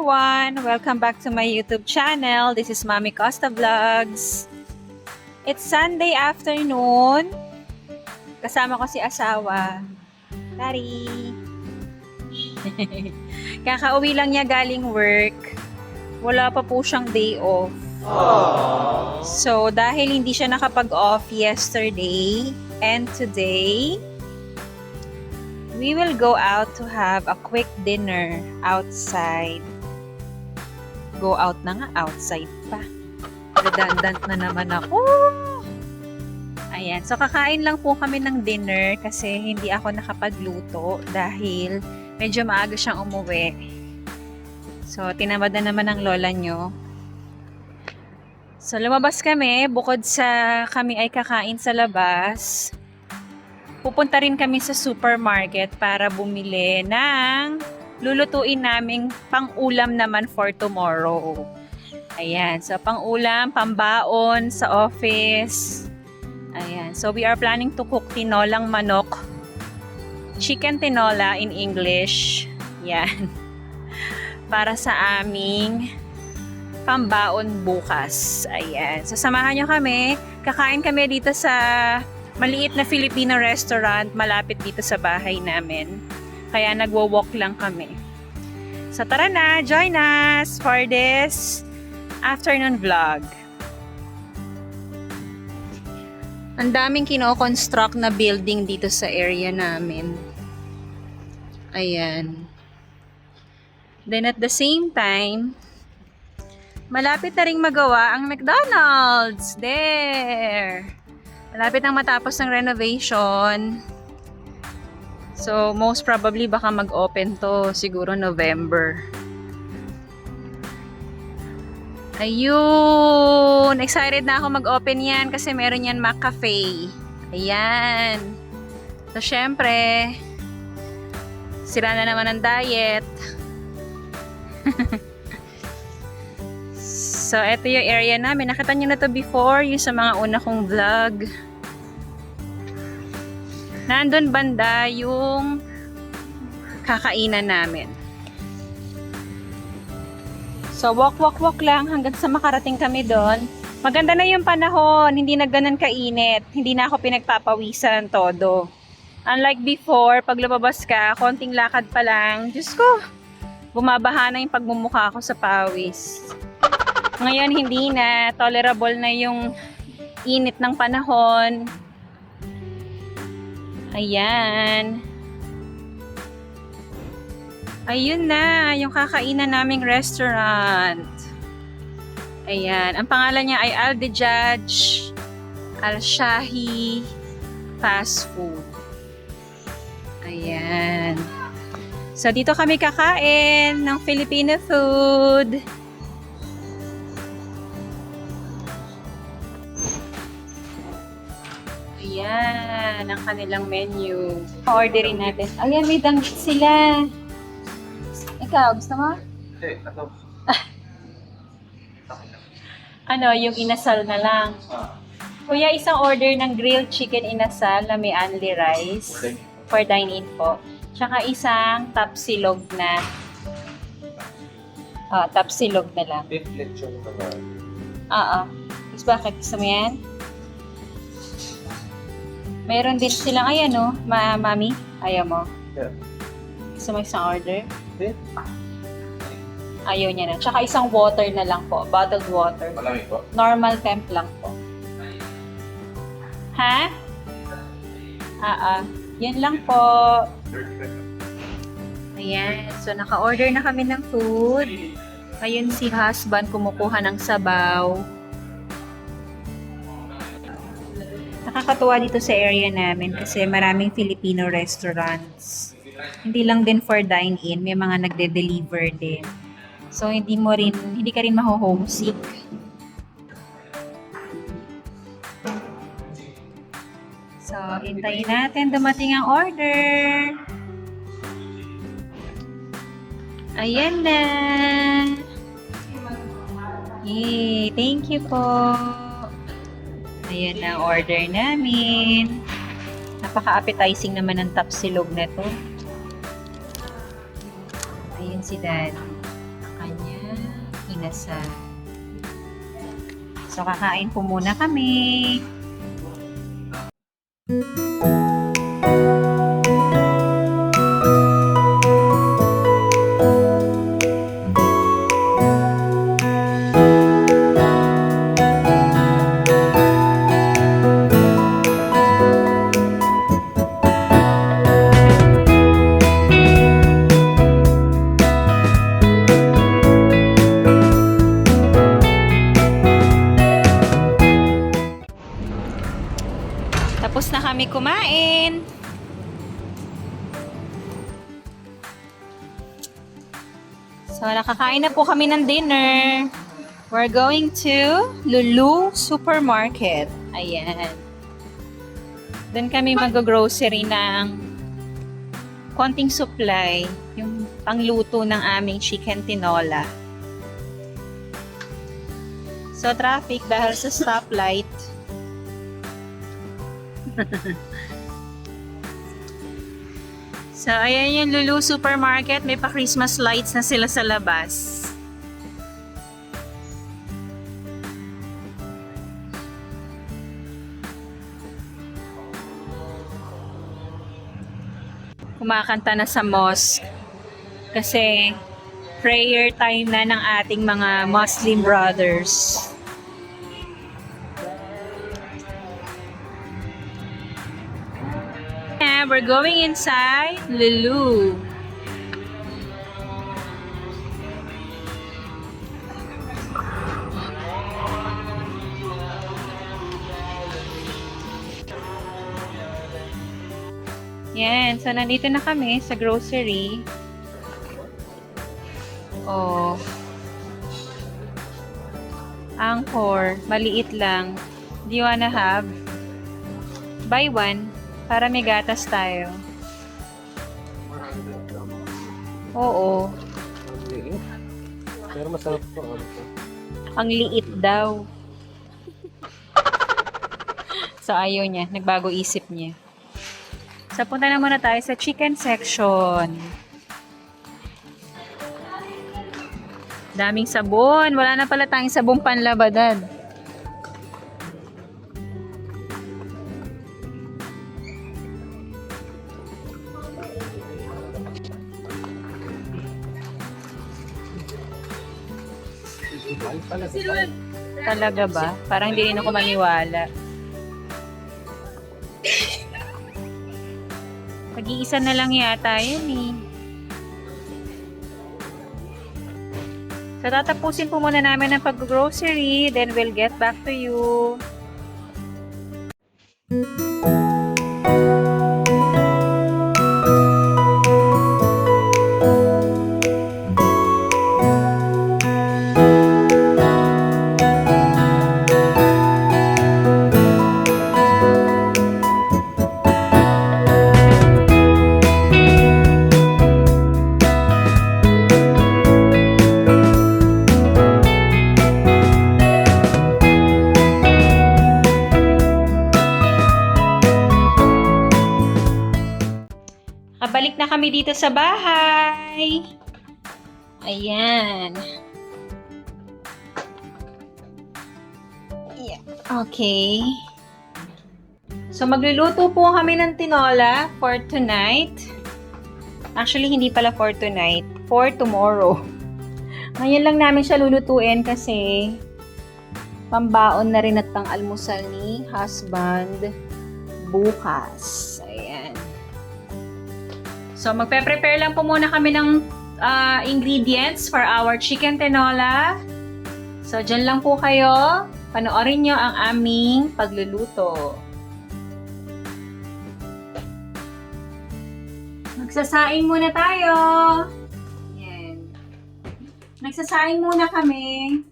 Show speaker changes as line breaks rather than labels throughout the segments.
everyone! Welcome back to my YouTube channel. This is Mami Costa Vlogs. It's Sunday afternoon. Kasama ko si asawa. Tari! Kakauwi lang niya galing work. Wala pa po siyang day off. Aww. So, dahil hindi siya nakapag-off yesterday and today, we will go out to have a quick dinner outside. Go out na nga, outside pa. Redundant na naman ako. Ayan, so kakain lang po kami ng dinner kasi hindi ako nakapagluto dahil medyo maaga siyang umuwi. So, tinamad na naman ng lola nyo. So, lumabas kami, bukod sa kami ay kakain sa labas, pupunta rin kami sa supermarket para bumili ng lulutuin naming pang-ulam naman for tomorrow. Ayan, so pang-ulam, pambaon sa office. Ayan, so we are planning to cook tinolang manok. Chicken tinola in English. Yan. Para sa aming pambaon bukas. Ayan, so samahan nyo kami. Kakain kami dito sa maliit na Filipino restaurant malapit dito sa bahay namin. Kaya nagwo-walk lang kami. So tara na, join us for this afternoon vlog. Ang daming kino-construct na building dito sa area namin. Ayan. Then at the same time, malapit na ring magawa ang McDonald's. There! Malapit nang matapos ng renovation. So, most probably baka mag-open to siguro November. Ayun! Excited na ako mag-open yan kasi meron yan McCafe. Ayan. So, syempre, sira na naman ang diet. So, ito yung area namin. Nakita nyo na to before, yung sa mga una kong vlog. Nandun banda yung kakainan namin. So, walk lang hanggang sa makarating kami doon. Maganda na yung panahon, hindi na ganun kainit. Hindi na ako pinagpapawisan todo. Unlike before, pag lumabas ka, konting lakad pa lang, Diyos ko, bumabaha na yung pagmumukha ko sa pawis. Ngayon, hindi na. Tolerable na yung init ng panahon. Ayan. Ayun na, yung kakainan naming restaurant. Ayan. Ang pangalan niya ay Al-Dejaj Al-Shahi Fast Food. Ayan. So, dito kami kakain ng Filipino food. Ayan, ang kanilang menu. Orderin natin. Ayan, may danggit sila. Ikaw, gusto mo?
Ito.
Ano, yung inasal na lang. Kuya, isang order ng grilled chicken inasal na may only rice. For dine-in po. Tsaka isang tapsilog na. Tapsilog na lang.
Beef lechon naman.
Oo. Tapos bakit? Gusto mo yan? Mayroon din silang, ayan o, mami, ayaw mo.
Yeah.
Gusto mo isang order?
Beef?
Ayaw niya na. Tsaka isang water na lang po, bottled water.
Malamig po.
Normal temp lang po. Ha? Yan lang po. Ayan, so naka-order na kami ng food. Ayun si husband kumukuha ng sabaw. Nakakatuwa dito sa area namin kasi maraming Filipino restaurants. Hindi lang din for dine-in, may mga nagde-deliver din. So hindi ka rin maho-homesick. So, hintayin natin dumating ang order. Ayan na. Yay, thank you po. Ayan na ang order namin. Napaka-appetizing naman ng tapsilog na to. Ayun si Dad. Ang kanya inasal. So, kakain po muna kami. Tapos na kami kumain. So, nakakain na po kami ng dinner. We're going to Lulu Supermarket. Ayan. Doon kami mag-grocery ng konting supply. Yung pangluto ng aming chicken tinola. So, traffic dahil sa stoplight. So, ayan yung Lulu Supermarket. May pa-Christmas lights na sila sa labas. Kumakanta na sa mosque. Kasi prayer time na ng ating mga Muslim brothers. And we're going inside Lulu. Yan. So, nandito na kami sa grocery. Oh. Angkor. Maliit lang. Do you wanna have? Buy one. Para may gatas tayo. Oo.
Pero masarap po.
Ang liit daw. So, ayaw niya. Nagbago isip niya. So, punta na muna tayo sa chicken section. Daming sabon. Wala na pala tayong sabong panlabadan. Talaga ba? Parang hindi rin ako maniwala. Pag-iisa na lang yata yun eh. So, tatapusin po muna namin ang pag-grocery. Then, we'll get back to you. Balik na kami dito sa bahay. Ayan. Yeah. Okay. So, magluluto po kami ng tinola for tonight. Actually, hindi pala for tonight. For tomorrow. Ngayon lang namin siya lulutuin kasi pambaon na rin at pang-almusal ni husband bukas. Ayan. So, magpe-prepare lang po muna kami ng ingredients for our chicken tinola. So, dyan lang po kayo. Panoorin nyo ang aming pagluluto. Magsasaing muna tayo. Yan. Nagsasaing muna kami.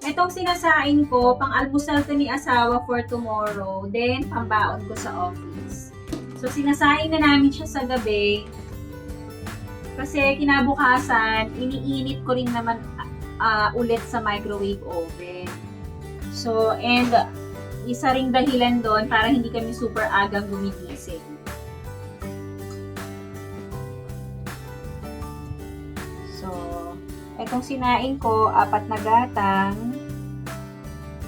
Itong sinasain ko, pang-almusal to ni asawa for tomorrow, then pambaon ko sa office. So, sinasain na namin siya sa gabi. Kasi kinabukasan, iniinit ko rin naman ulit sa microwave oven. So, and isa ring dahilan doon para hindi kami super agang gumigising. So, etong sinain ko, 4 na gatang.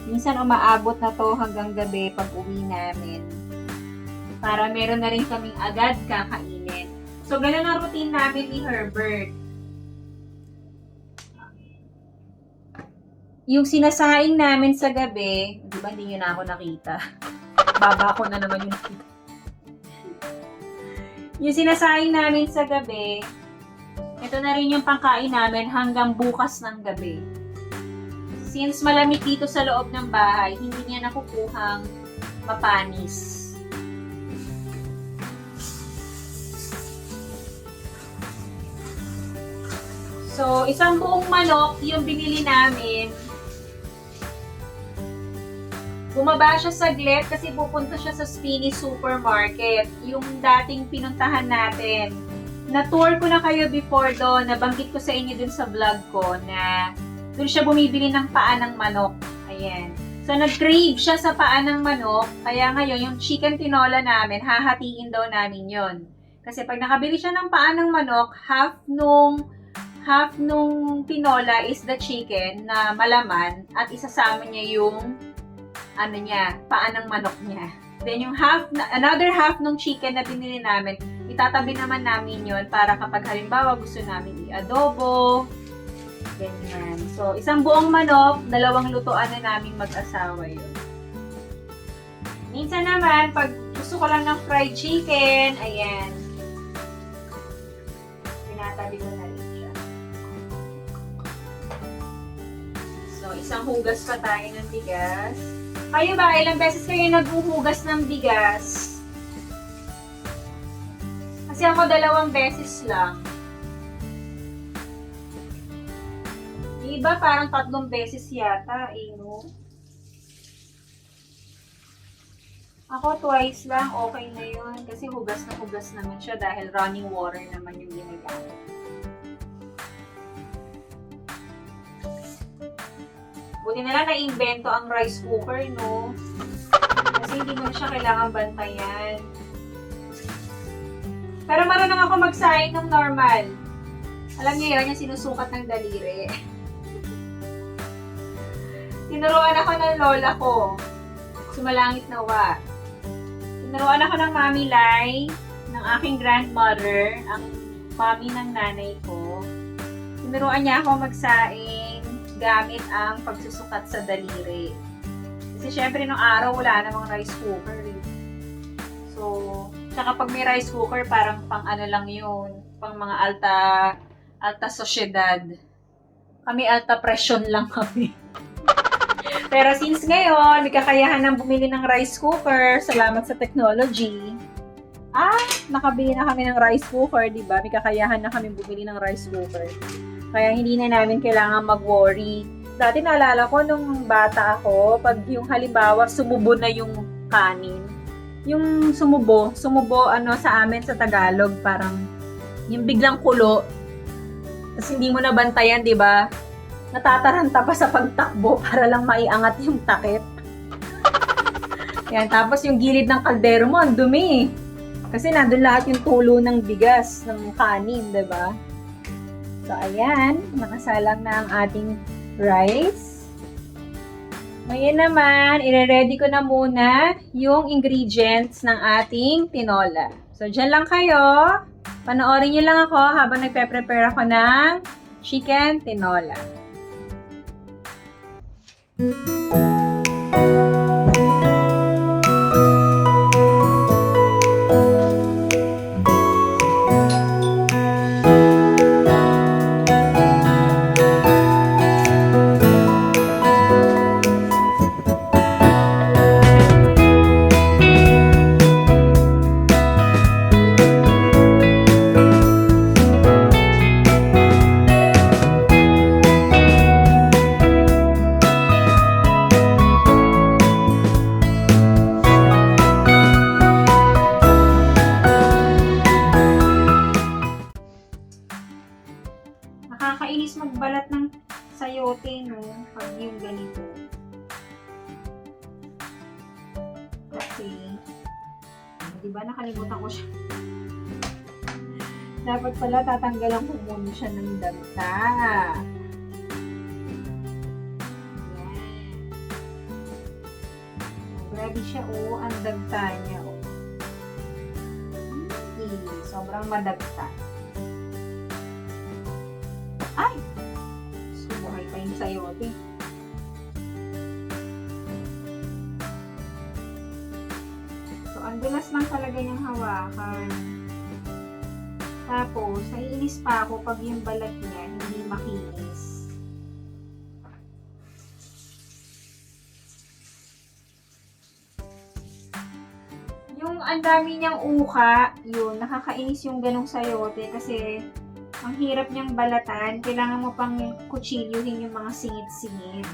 Minsan umaabot na to hanggang gabi pag uwi namin. Para meron na rin kaming agad kakainin. So, ganun ang routine namin ni Herbert. Yung sinasaing namin sa gabi, di ba hindi nyo na ako nakita? Baba ko na naman yung nakita. Yung sinasaing namin sa gabi, ito na rin yung pangkain namin hanggang bukas ng gabi. Since malamig dito sa loob ng bahay, hindi niya nakukuhang mapanis. So, isang buong manok yung binili namin. Bumaba siya saglit kasi pupunta siya sa Spini Supermarket. Yung dating pinuntahan natin. Na-tour ko na kayo before doon. Nabanggit ko sa inyo dun sa vlog ko na doon siya bumibili ng paa ng manok. Ayan. So, nag-crave siya sa paa ng manok. Kaya ngayon, yung chicken tinola namin, hahatiin daw namin yon. Kasi pag nakabili siya ng paa ng manok, half nung tinola is the chicken na malaman at isasama niya yung paa ng manok niya. Then yung another half nung chicken na binili namin, itatabi naman namin yon para kapag halimbawa gusto namin i-adobo, ganyan. So, isang buong manok, 2 lutuan na namin mag-asawa yun. Minsan naman, pag gusto ko lang ng fried chicken, ayan, tinatabi ko na rin siya. So, isang hugas pa tayo ng bigas. Kayo ba, ilang beses kayo naghuhugas ng bigas? Kasi ako 2 beses lang. Yung iba parang 3 beses yata, no? Ako twice lang, okay na yun. Kasi hugas naman siya dahil running water naman yung ginagamit. Buti na lang na-invento ang rice cooker, no? Kasi hindi mo na siya kailangan bantayan. Pero marunong ako magsaing ng normal. Alam niyo yun, yung sinusukat ng daliri. Tinuruan ako ng lola ko. Sumalangit nawa. Tinuruan ako ng Mami Lai, ng aking grandmother, ang mami ng nanay ko. Tinuruan niya ako magsaing gamit ang pagsusukat sa daliri. Kasi syempre nung araw wala namang rice cooker. So, tsaka pag may rice cooker parang pang lang yun, pang mga alta sosyedad. Kami alta presyon lang kami. Pero since ngayon, may kakayahan ng bumili ng rice cooker, salamat sa technology. Nakabili na kami ng rice cooker, di ba? May kakayahan na kami bumili ng rice cooker. Kaya hindi na namin kailangan mag-worry. Dati naalala ko nung bata ako, pag yung halimbawa sumubo na yung kanin. Yung sumubo sa amin sa Tagalog, parang yung biglang kulo. Tapos hindi mo nabantayan, di ba? Natataranta pa sa pagtakbo para lang maiangat yung takip. Yan, tapos yung gilid ng kaldero mo, ang dumi. Kasi nandun lahat yung tulo ng bigas, ng kanin, di ba? So, ayan, nakasalang na ang ating rice. Ngayon naman, ire-ready ko na muna yung ingredients ng ating tinola. So, dyan lang kayo. Panoorin nyo lang ako habang nagpe-prepare ako ng chicken tinola. Nakakainis magbalat ng sayote, no? Pag yung ganito. kasi, di ba nakalimutan ko siya. Dapat pala tatanggalan ko muna siya ng dagta. Ayan. Grabe siya, oh. Ang dagta niya, oh. Sobrang madagta. Ay! Subuhay pa yung sayote. So, ang dulas lang talaga niyang hawakan. Tapos, naiinis pa ako pag yung balat niya hindi makinis. Yung ang dami niyang uka, yun, nakakainis yung ganong sayote kasi ang hirap niyang balatan. Kailangan mo pang kutsilyuhin yung mga singit-singit.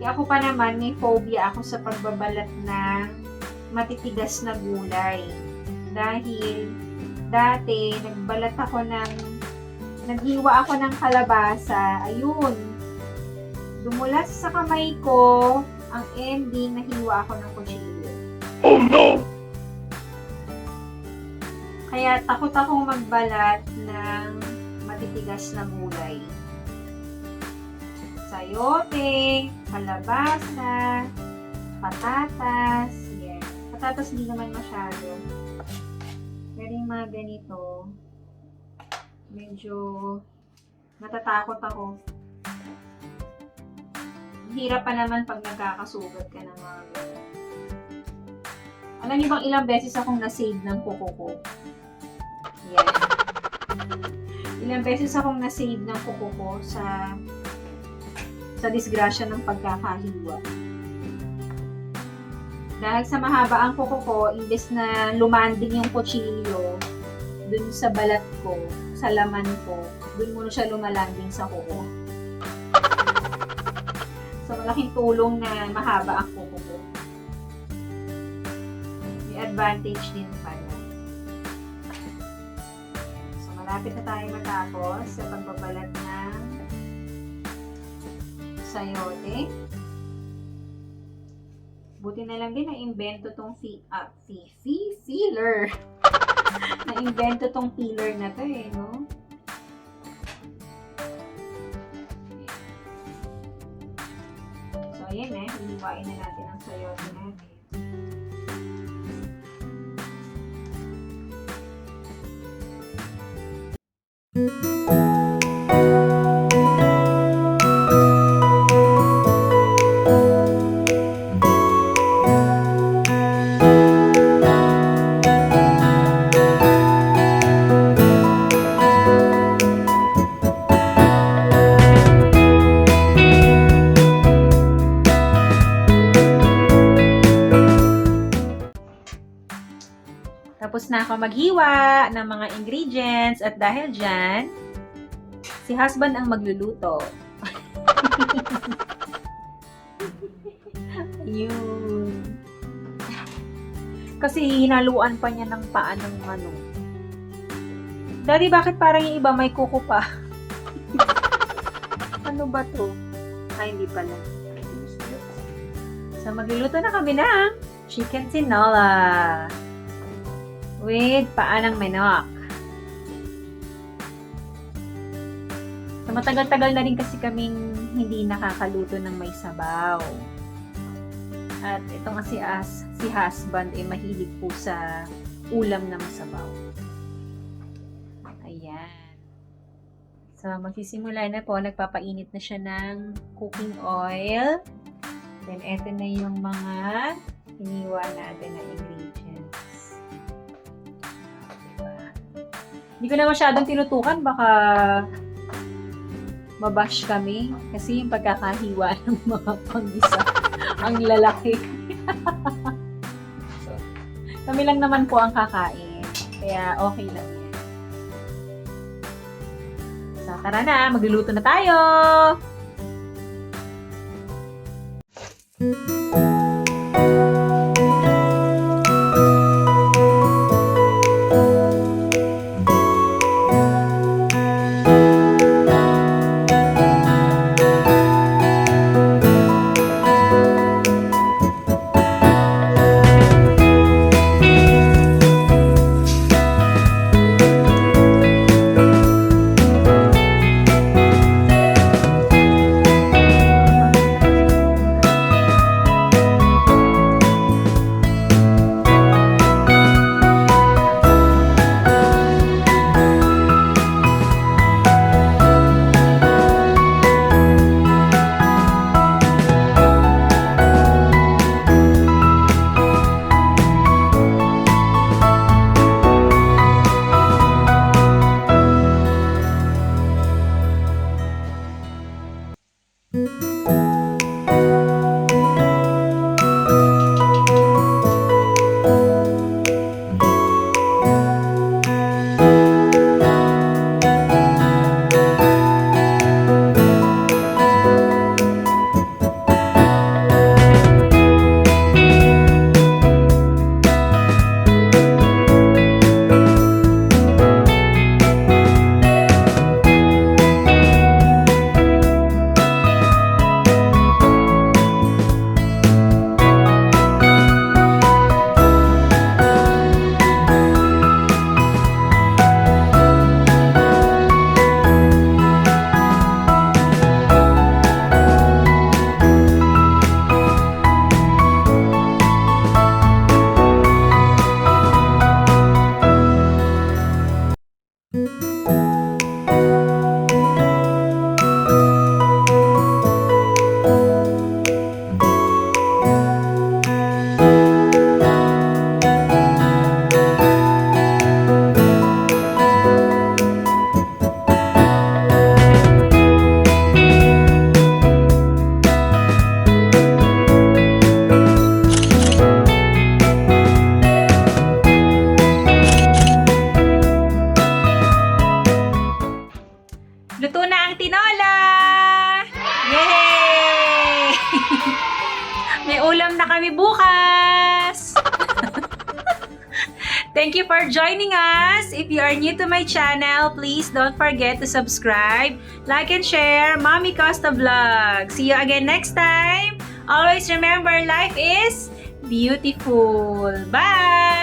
Ako pa naman, may phobia ako sa pagbabalat ng matitigas na gulay. Dahil dati, naghiwa ako ng kalabasa. Ayun. Dumulas sa kamay ko, ang ending, nahiwa ako ng kutsilyo. Oh no! Kaya takot akong magbalat ng matitigas na gulay. Sayote, kalabasa, patatas, yan. Patatas hindi naman masyado. Pero yung mga ganito, medyo natatakot ako. Hirap pa naman pag nagkakasugat ka ng mga ganito. Alam niyo bang ilang beses akong na-save ng kuko ko? Yan. Ilang beses akong na-save ng kuko ko sa disgrasya ng pagkakahiwa. Dahil sa mahaba ang kuko ko, imbes na lumanding yung kutsilyo dun sa balat ko, sa laman ko, dun muna siya lumalanding sa kuko. So, malaking tulong na mahaba ang kuko ko. May advantage din pala. So, malapit na tayo matapos sa pagbabalat ng sayote. Buti na lang din na-invento tong filler. Na-invento tong filler na to eh, no? So, ayan eh. Hiliwain na natin ang sayote natin. Tapos na ako maghiwa ng mga ingredients at dahil dyan, si husband ang magluluto. Ayun. Kasi hinaluan pa niya ng paa ng manok. Daddy, bakit parang yung iba may kuko pa? Ano ba to? Ay, hindi pala. So, magluluto na kami ng chicken tinola with paa ng manok. So, matagal-tagal na rin kasi kaming hindi nakakaluto ng may sabaw. At ito nga si husband ay mahilig po sa ulam na masabaw. Ayan. So, magsisimula na po. Nagpapainit na siya ng cooking oil. Then, eto na yung mga hiniwa natin na ingredients. Hindi ko na masyadong tinutukan, baka mabash kami. Kasi yung pagkakahiwa ng mga panggisa, ang lalaki. Kami lang naman po ang kakain. Kaya okay lang yan. So, tara na, magluluto na tayo! Thank you for joining us. If you are new to my channel, please don't forget to subscribe, like, and share Mommy Costa Vlog. See you again next time. Always remember, life is beautiful. Bye!